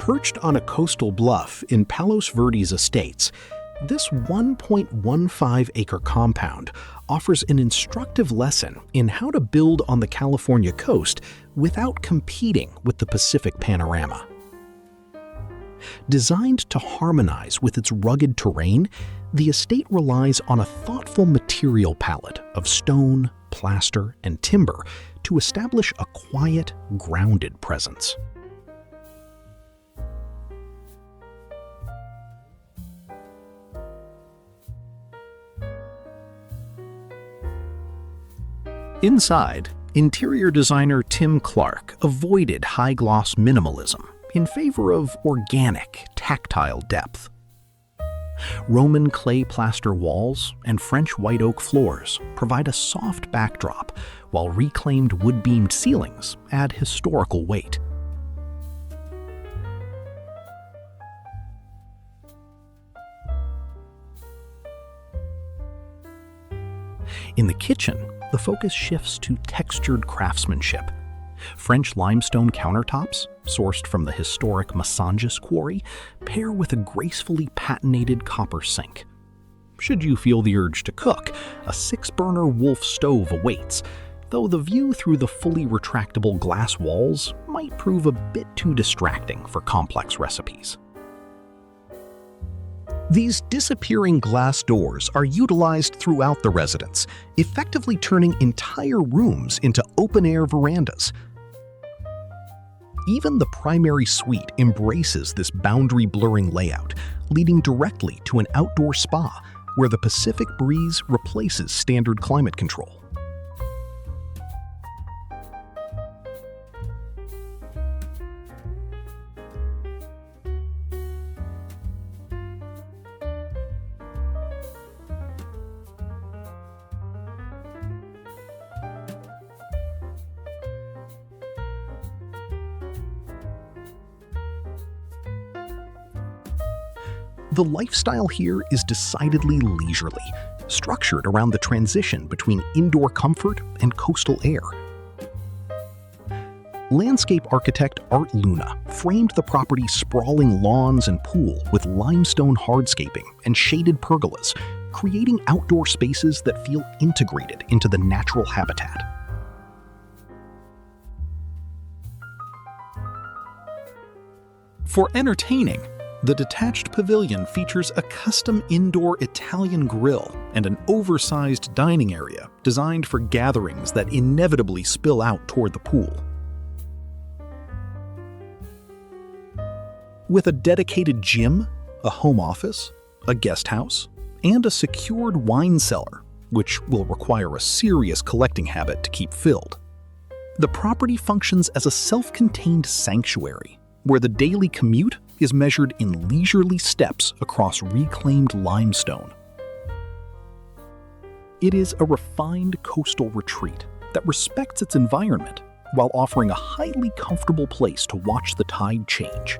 Perched on a coastal bluff in Palos Verdes estates, this 1.15-acre compound offers an instructive lesson in how to build on the California coast without competing with the Pacific panorama. Designed to harmonize with its rugged terrain, the estate relies on a thoughtful material palette of stone, plaster, and timber to establish a quiet, grounded presence. Inside, interior designer Tim Clark avoided high-gloss minimalism in favor of organic, tactile depth. Roman clay plaster walls and French white oak floors provide a soft backdrop, while reclaimed wood-beamed ceilings add historical weight. In the kitchen, the focus shifts to textured craftsmanship. French limestone countertops, sourced from the historic Massanges quarry, pair with a gracefully patinated copper sink. Should you feel the urge to cook, a 6-burner Wolf stove awaits, though the view through the fully retractable glass walls might prove a bit too distracting for complex recipes. These disappearing glass doors are utilized throughout the residence, effectively turning entire rooms into open-air verandas. Even the primary suite embraces this boundary-blurring layout, leading directly to an outdoor spa where the Pacific breeze replaces standard climate control. The lifestyle here is decidedly leisurely, structured around the transition between indoor comfort and coastal air. Landscape architect Art Luna framed the property's sprawling lawns and pool with limestone hardscaping and shaded pergolas, creating outdoor spaces that feel integrated into the natural habitat. For entertaining, the detached pavilion features a custom indoor Italian grill and an oversized dining area designed for gatherings that inevitably spill out toward the pool. With a dedicated gym, a home office, a guest house, and a secured wine cellar, which will require a serious collecting habit to keep filled, the property functions as a self-contained sanctuary where the daily commute is measured in leisurely steps across reclaimed limestone. It is a refined coastal retreat that respects its environment while offering a highly comfortable place to watch the tide change.